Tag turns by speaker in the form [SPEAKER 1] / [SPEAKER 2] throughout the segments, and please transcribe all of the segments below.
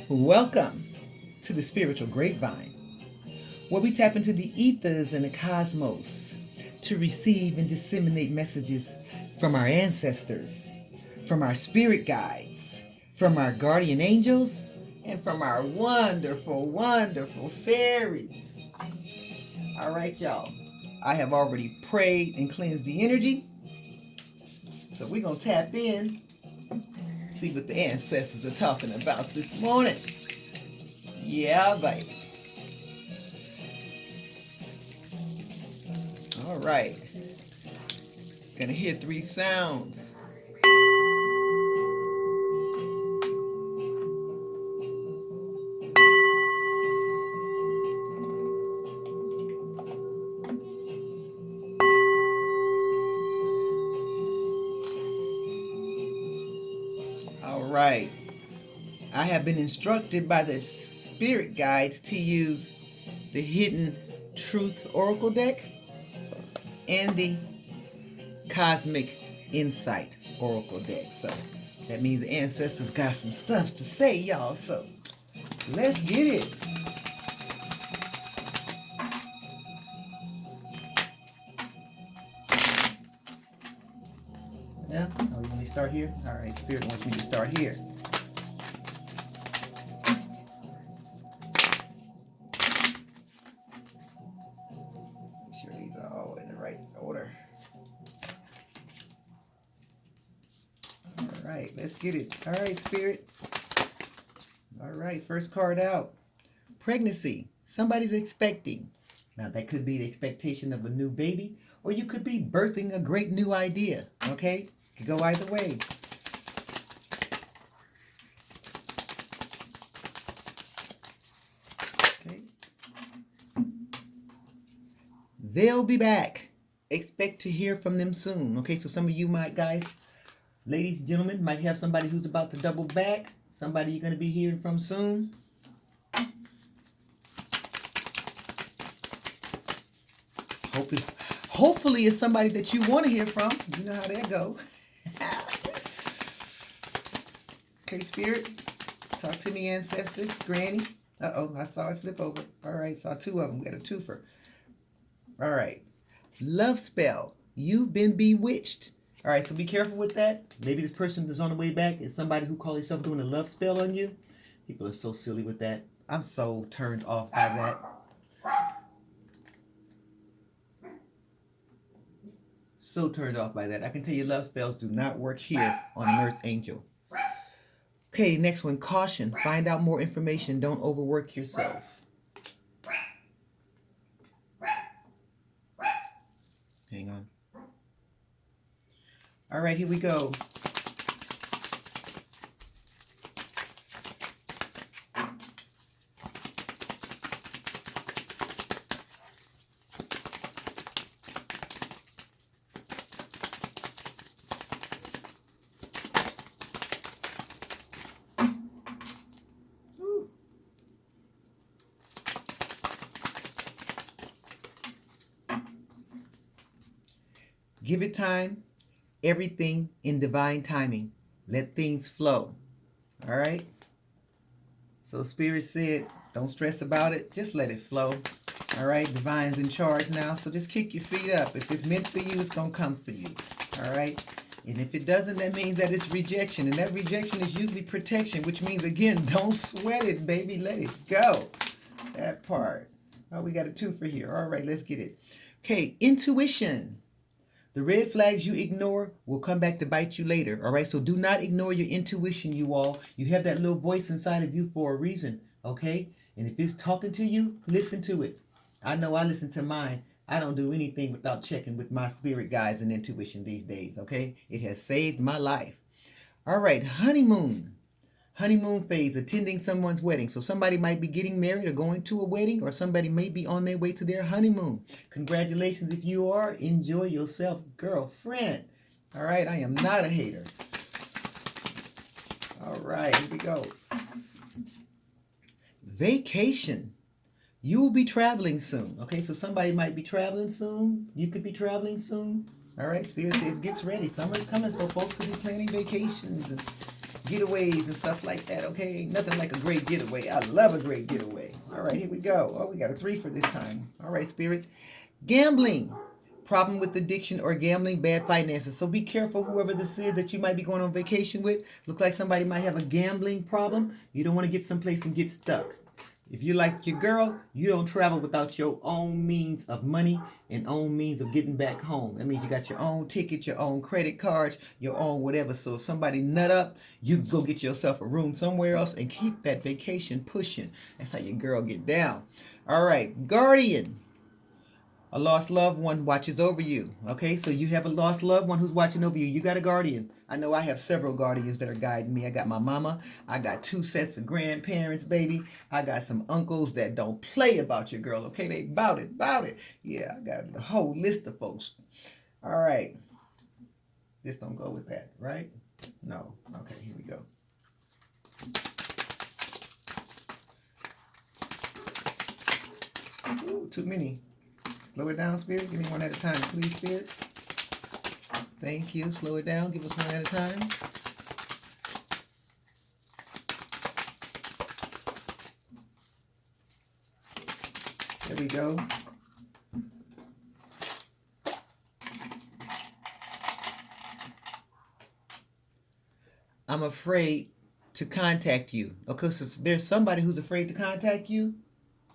[SPEAKER 1] Welcome to the Spiritual Grapevine, where we tap into the ethers and the cosmos to receive and disseminate messages from our ancestors, from our spirit guides, from our guardian angels, and from our wonderful, wonderful fairies. All right, y'all. I have already prayed and cleansed the energy, so we're going to tap in, see what the ancestors are talking about this morning. Yeah, baby. All right. Gonna hear three sounds. All right. I have been instructed by the spirit guides to use the Hidden Truth Oracle deck and the Cosmic Insight Oracle deck. So that means the ancestors got some stuff to say, y'all. So let's get it. Yeah? Oh, you want me to start here? All right, Spirit wants me to start here. Make sure these are all in the right order. All right, let's get it. All right, Spirit. All right, first card out. Pregnancy. Somebody's expecting. Now, that could be the expectation of a new baby, or you could be birthing a great new idea, okay? Could go either way. Okay. They'll be back. Expect to hear from them soon. Okay, so some of you guys, ladies, gentlemen, might have somebody who's about to double back. Somebody you're going to be hearing from soon. Hopefully it's somebody that you want to hear from. You know how that go. Okay, Spirit. Talk to me, ancestors. Granny. Uh-oh, I saw it flip over. All right, saw two of them. We got a twofer. All right. Love spell. You've been bewitched. All right, so be careful with that. Maybe this person is on the way back is somebody who calls himself doing a love spell on you. People are so silly with that. I'm so turned off by that. So turned off by that. I can tell you love spells do not work here on Earth Angel. Okay, next one, caution. Find out more information. Don't overwork yourself. Hang on. All right, here we go. Give it time, everything in divine timing. Let things flow. All right? So Spirit said, don't stress about it. Just let it flow. All right? Divine's in charge now. So just kick your feet up. If it's meant for you, it's going to come for you. All right? And if it doesn't, that means that it's rejection. And that rejection is usually protection, which means, again, don't sweat it, baby. Let it go. That part. Oh, we got a twofer here. All right, let's get it. Okay, intuition. The red flags you ignore will come back to bite you later, all right? So do not ignore your intuition, you all. You have that little voice inside of you for a reason, okay? And if it's talking to you, listen to it. I know I listen to mine. I don't do anything without checking with my spirit guides and intuition these days, okay? It has saved my life. All right, honeymoon. Honeymoon phase, attending someone's wedding. So somebody might be getting married or going to a wedding, or somebody may be on their way to their honeymoon. Congratulations if you are. Enjoy yourself, girlfriend. All right, I am not a hater. All right, here we go. Vacation. You will be traveling soon. Okay, so somebody might be traveling soon. You could be traveling soon. All right, Spirit says gets ready. Summer's coming, so folks could be planning vacations and getaways and stuff like that, okay? Ain't nothing like a great getaway. I love a great getaway. All right, here we go. Oh, we got a 3 for this time. All right, Spirit. Gambling. Problem with addiction or gambling, bad finances. So be careful, whoever this is that you might be going on vacation with. Look like somebody might have a gambling problem. You don't want to get someplace and get stuck. If you like your girl, you don't travel without your own means of money and own means of getting back home. That means you got your own ticket, your own credit cards, your own whatever. So if somebody nut up, you go get yourself a room somewhere else and keep that vacation pushing. That's how your girl get down. All right, guardian. A lost loved one watches over you. Okay, so you have a lost loved one who's watching over you. You got a guardian. I know I have several guardians that are guiding me. I got my mama. I got 2 sets of grandparents, baby. I got some uncles that don't play about your girl. Okay, they bout it. Yeah, I got a whole list of folks. All right. This don't go with that, right? No. Okay, here we go. Ooh, too many. Slow it down, Spirit. Give me one at a time, please, Spirit. Thank you. Slow it down. Give us one at a time. There we go. I'm afraid to contact you. Okay, so there's somebody who's afraid to contact you.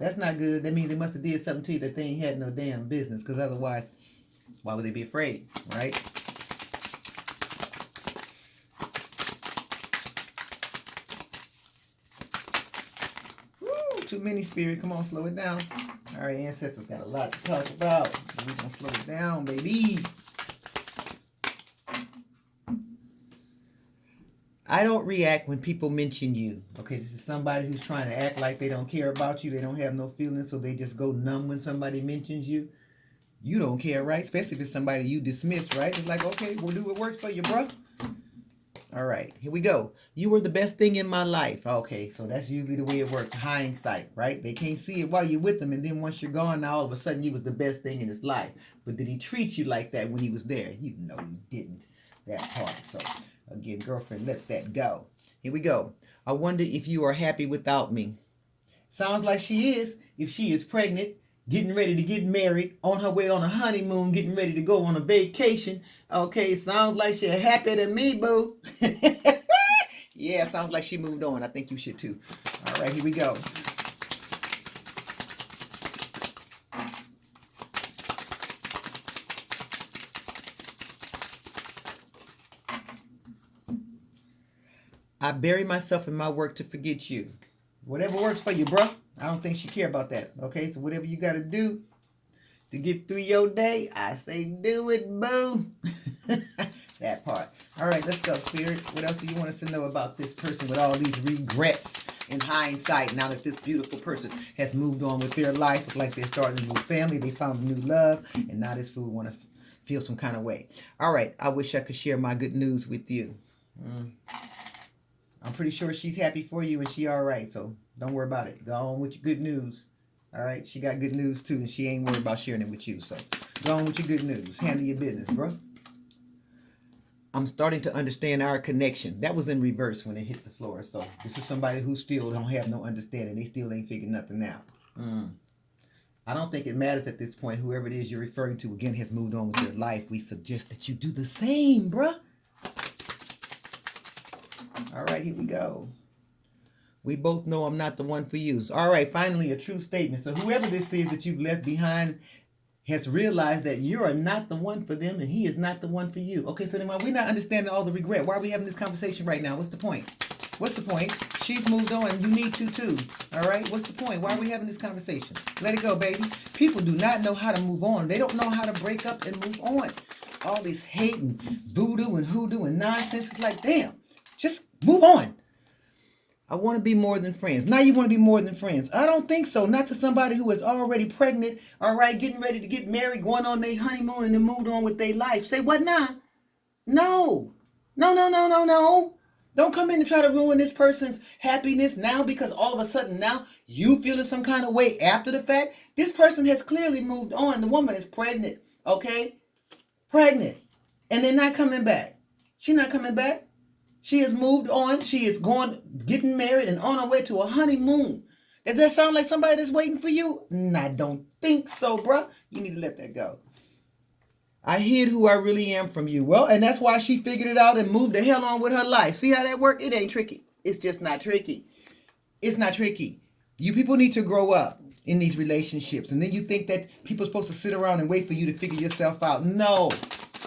[SPEAKER 1] That's not good. That means they must have did something to you that they ain't had no damn business. Because otherwise, why would they be afraid, right? Woo, too many, Spirit. Come on, slow it down. All right, Ancestors got a lot to talk about. We're going to slow it down, baby. I don't react when people mention you. Okay, this is somebody who's trying to act like they don't care about you. They don't have no feelings, so they just go numb when somebody mentions you. You don't care, right? Especially if it's somebody you dismiss, right? It's like, okay, we'll do what works for you, bro. All right, here we go. You were the best thing in my life. Okay, so that's usually the way it works. Hindsight, right? They can't see it while you're with them, and then once you're gone, now all of a sudden you was the best thing in his life. But did he treat you like that when he was there? You know he didn't. That part, so... Again, girlfriend, let that go. Here we go. I wonder if you are happy without me. Sounds like she is. If she is pregnant, getting ready to get married, on her way on a honeymoon, getting ready to go on a vacation. Okay, sounds like she's happy to me, boo. Yeah, sounds like she moved on. I think you should too. All right, here we go. I bury myself in my work to forget you. Whatever works for you, bro. I don't think she care about that. Okay, so whatever you got to do to get through your day, I say do it, boo. That part. All right, let's go, Spirit. What else do you want us to know about this person with all these regrets in hindsight now that this beautiful person has moved on with their life? It's like they're starting a new family. They found a new love, and now this fool want to feel some kind of way. All right, I wish I could share my good news with you. I'm pretty sure she's happy for you and she all right. So don't worry about it. Go on with your good news. All right. She got good news too and she ain't worried about sharing it with you. So go on with your good news. Handle your business, bro. I'm starting to understand our connection. That was in reverse when it hit the floor. So this is somebody who still don't have no understanding. They still ain't figured nothing out. I don't think it matters at this point. Whoever it is you're referring to, again, has moved on with their life. We suggest that you do the same, bruh. All right, here we go. We both know I'm not the one for you. All right, finally, a true statement. So whoever this is that you've left behind has realized that you are not the one for them and he is not the one for you. Okay, so then why we're not understanding all the regret? Why are we having this conversation right now? What's the point? What's the point? She's moved on. You need to too. All right, what's the point? Why are we having this conversation? Let it go, baby. People do not know how to move on. They don't know how to break up and move on. All this hate and voodoo and hoodoo and nonsense. It's like, damn. Just move on. I want to be more than friends. Now you want to be more than friends. I don't think so. Not to somebody who is already pregnant, all right, getting ready to get married, going on their honeymoon, and then moved on with their life. Say what now? No. No. Don't come in and try to ruin this person's happiness now because all of a sudden now you feeling some kind of way after the fact. This person has clearly moved on. The woman is pregnant, okay? Pregnant. And they're not coming back. She's not coming back. She has moved on. She is getting married and on her way to a honeymoon. Does that sound like somebody that's waiting for you? I don't think so, bruh. You need to let that go. I hid who I really am from you. Well, and that's why she figured it out and moved the hell on with her life. See how that worked? It ain't tricky. It's just not tricky. It's not tricky. You people need to grow up in these relationships. And then you think that people are supposed to sit around and wait for you to figure yourself out. No.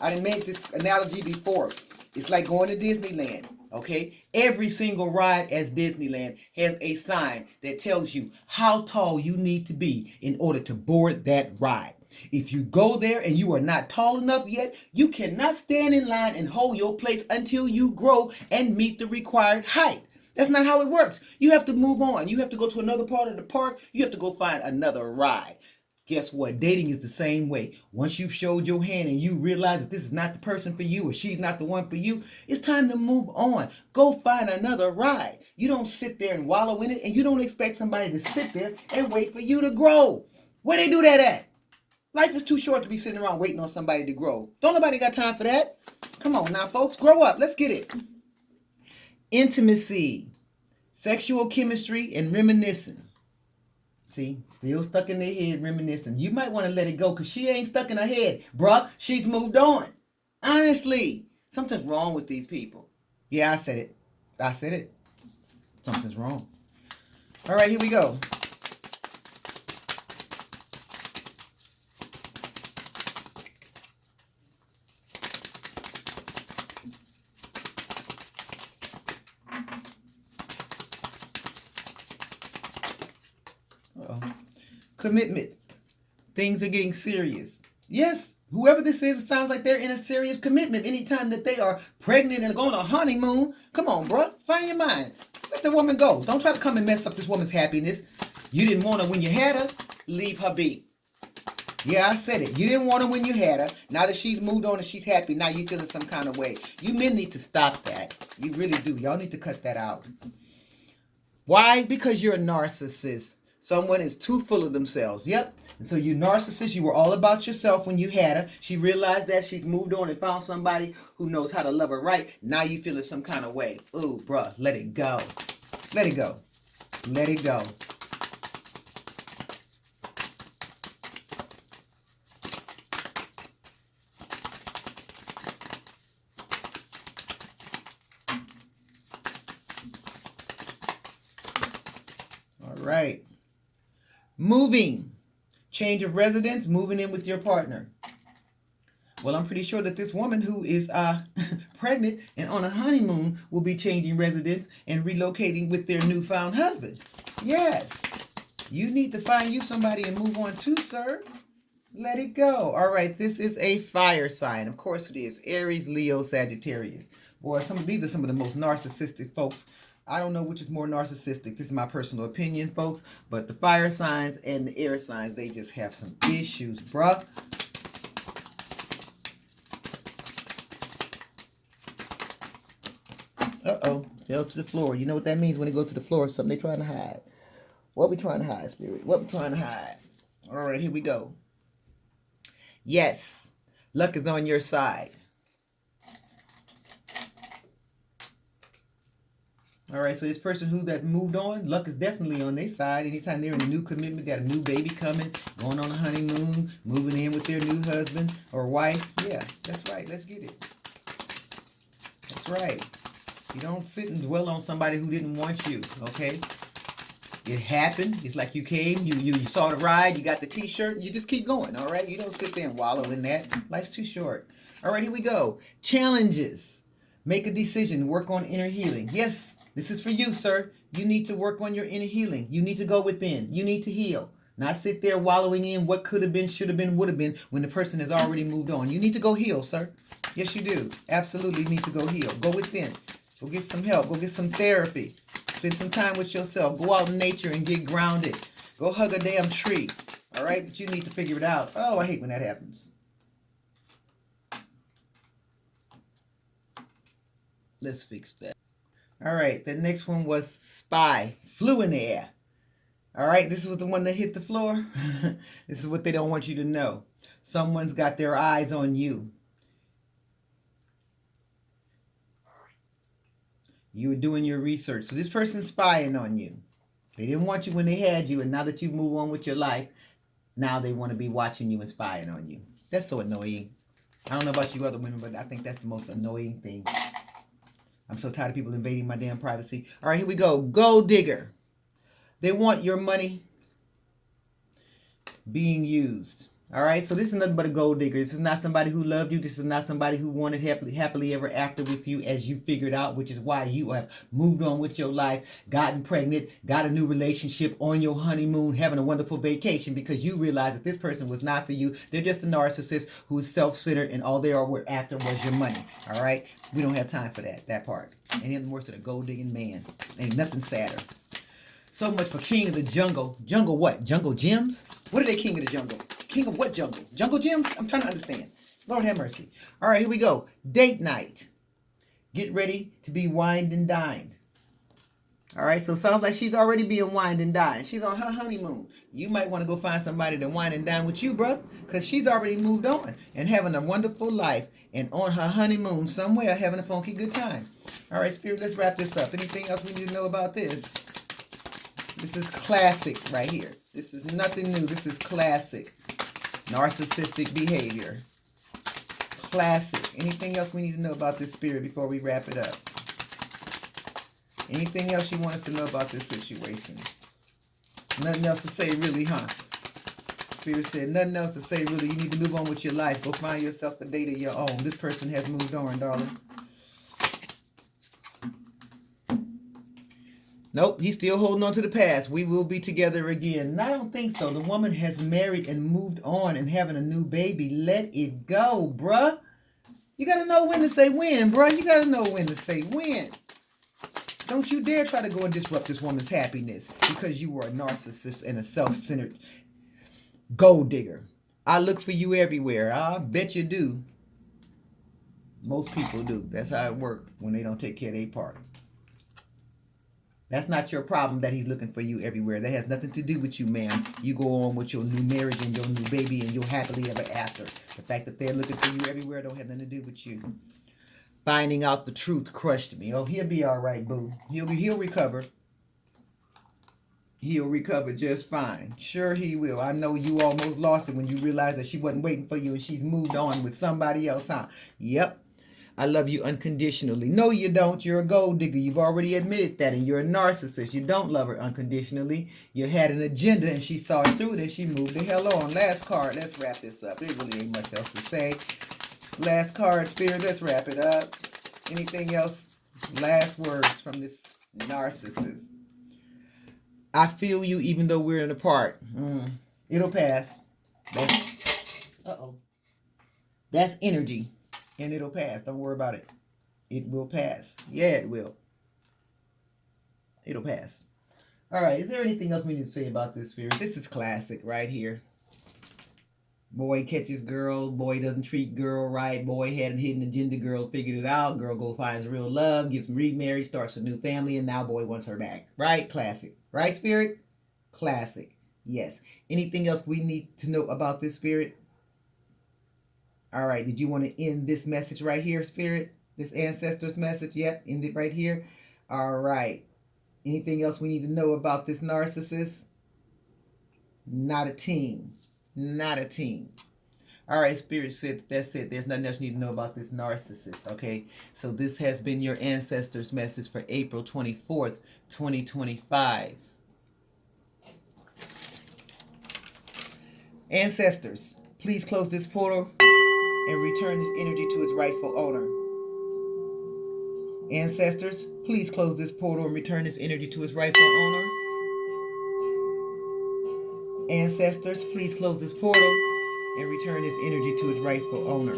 [SPEAKER 1] I done made this analogy before. It's like going to Disneyland. Okay? Every single ride at Disneyland has a sign that tells you how tall you need to be in order to board that ride. If you go there and you are not tall enough yet, you cannot stand in line and hold your place until you grow and meet the required height. That's not how it works. You have to move on. You have to go to another part of the park. You have to go find another ride. Guess what? Dating is the same way. Once you've showed your hand and you realize that this is not the person for you or she's not the one for you, it's time to move on. Go find another ride. You don't sit there and wallow in it, and you don't expect somebody to sit there and wait for you to grow. Where they do that at? Life is too short to be sitting around waiting on somebody to grow. Don't nobody got time for that. Come on now, folks. Grow up. Let's get it. Intimacy, sexual chemistry, and reminiscing. See, still stuck in their head reminiscing. You might want to let it go because she ain't stuck in her head. Bruh, she's moved on. Honestly, something's wrong with these people. Yeah, I said it. I said it. Something's wrong. All right, here we go. Commitment. Things are getting serious. Yes, whoever this is, it sounds like they're in a serious commitment anytime that they are pregnant and going on a honeymoon. Come on, bro. Find your mind. Let the woman go. Don't try to come and mess up this woman's happiness. You didn't want her when you had her. Leave her be. Yeah, I said it. You didn't want her when you had her. Now that she's moved on and she's happy, now you feeling some kind of way. You men need to stop that. You really do. Y'all need to cut that out. Why? Because you're a narcissist. Someone is too full of themselves. Yep. And so you narcissist, you were all about yourself when you had her. She realized that. She's moved on and found somebody who knows how to love her right. Now you feeling some kind of way. Ooh, bruh, let it go. Let it go. Let it go. All right. Moving. Change of residence, moving in with your partner. Well, I'm pretty sure that this woman who is pregnant and on a honeymoon will be changing residence and relocating with their newfound husband. Yes. You need to find you somebody and move on too, sir. Let it go. All right, this is a fire sign. Of course it is. Aries, Leo, Sagittarius. Boy, these are some of the most narcissistic folks. I don't know which is more narcissistic. This is my personal opinion, folks. But the fire signs and the air signs, they just have some issues, bruh. Uh-oh. Fell to the floor. You know what that means when it goes to the floor? Something they're trying to hide. What we trying to hide, Spirit? What we trying to hide? All right, here we go. Yes. Luck is on your side. All right, so this person who that moved on, luck is definitely on their side. Anytime they're in a new commitment, got a new baby coming, going on a honeymoon, moving in with their new husband or wife. Yeah, that's right. Let's get it. That's right. You don't sit and dwell on somebody who didn't want you, okay? It happened. It's like you came, you saw the ride, you got the t-shirt, you just keep going, all right? You don't sit there and wallow in that. Life's too short. All right, here we go. Challenges. Make a decision. Work on inner healing. Yes. This is for you, sir. You need to work on your inner healing. You need to go within. You need to heal. Not sit there wallowing in what could have been, should have been, would have been when the person has already moved on. You need to go heal, sir. Yes, you do. Absolutely need to go heal. Go within. Go get some help. Go get some therapy. Spend some time with yourself. Go out in nature and get grounded. Go hug a damn tree. All right? But you need to figure it out. Oh, I hate when that happens. Let's fix that. All right, the next one was spy. Flew in the air. All right, this was the one that hit the floor. This is what they don't want you to know. Someone's got their eyes on you. You were doing your research. So this person's spying on you. They didn't want you when they had you, and now that you move on with your life, now they want to be watching you and spying on you. That's so annoying. I don't know about you other women, but I think that's the most annoying thing. I'm so tired of people invading my damn privacy. All right, here we go. Gold digger. They want your money being used. All right, so this is nothing but a gold digger. This is not somebody who loved you. This is not somebody who wanted happily ever after with you, as you figured out, which is why you have moved on with your life, gotten pregnant, got a new relationship, on your honeymoon, having a wonderful vacation, because you realized that this person was not for you. They're just a narcissist who is self-centered, and all they were after was your money. All right, we don't have time for that part. Ain't nothing worse than a gold digging man. Ain't nothing sadder. So much for King of the Jungle. Jungle what? Jungle Gems? What are they, King of the Jungle? King of what jungle? Jungle Gems? I'm trying to understand. Lord have mercy. All right, here we go. Date night. Get ready to be wined and dined. All right, so it sounds like she's already being wined and dined. She's on her honeymoon. You might want to go find somebody to wine and dine with you, bro, because she's already moved on and having a wonderful life and on her honeymoon somewhere having a funky good time. All right, Spirit, let's wrap this up. Anything else we need to know about this? This is classic right here. This is nothing new. This is classic. Narcissistic behavior. Classic. Anything else we need to know about this, Spirit, before we wrap it up? Anything else you want us to know about this situation? Nothing else to say, really, huh? Spirit said, nothing else to say, really. You need to move on with your life. Go find yourself a date of your own. This person has moved on, darling. Nope, he's still holding on to the past. We will be together again. And I don't think so. The woman has married and moved on and having a new baby. Let it go, bruh. You got to know when to say when, bruh. You got to know when to say when. Don't you dare try to go and disrupt this woman's happiness because you were a narcissist and a self-centered gold digger. I look for you everywhere. I bet you do. Most people do. That's how it works when they don't take care of their part. That's not your problem that he's looking for you everywhere. That has nothing to do with you, ma'am. You go on with your new marriage and your new baby and your happily ever after. The fact that they're looking for you everywhere don't have nothing to do with you. Finding out the truth crushed me. Oh, he'll be all right, boo. He'll recover. He'll recover just fine. Sure he will. I know you almost lost it when you realized that she wasn't waiting for you and she's moved on with somebody else, huh? Yep. I love you unconditionally. No, you don't. You're a gold digger. You've already admitted that, and you're a narcissist. You don't love her unconditionally. You had an agenda, and she saw it through it, and she moved the hell on. Last card. Let's wrap this up. There really ain't much else to say. Last card, Spirit. Let's wrap it up. Anything else? Last words from this narcissist. I feel you even though we're apart. It'll pass. That's energy. And it'll pass. Don't worry about it. It will pass. Yeah, it will. It'll pass. All right. Is there anything else we need to say about this, Spirit? This is classic right here. Boy catches girl. Boy doesn't treat girl right. Boy had a hidden agenda. Girl figured it out. Girl go finds real love. Gets remarried. Starts a new family. And now boy wants her back. Right? Classic. Right, Spirit? Classic. Yes. Anything else we need to know about this, Spirit? All right, did you want to end this message right here, Spirit? This Ancestor's message? Yep, end it right here. All right. Anything else we need to know about this narcissist? Not a team. Not a team. All right, Spirit said that's it. There's nothing else you need to know about this narcissist, okay? So this has been your Ancestor's message for April 24th, 2025. Ancestors, please close this portal and return this energy to its rightful owner. Ancestors, please close this portal and return this energy to its rightful owner. Ancestors, please close this portal and return this energy to its rightful owner.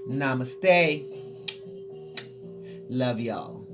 [SPEAKER 1] Namaste. Love y'all.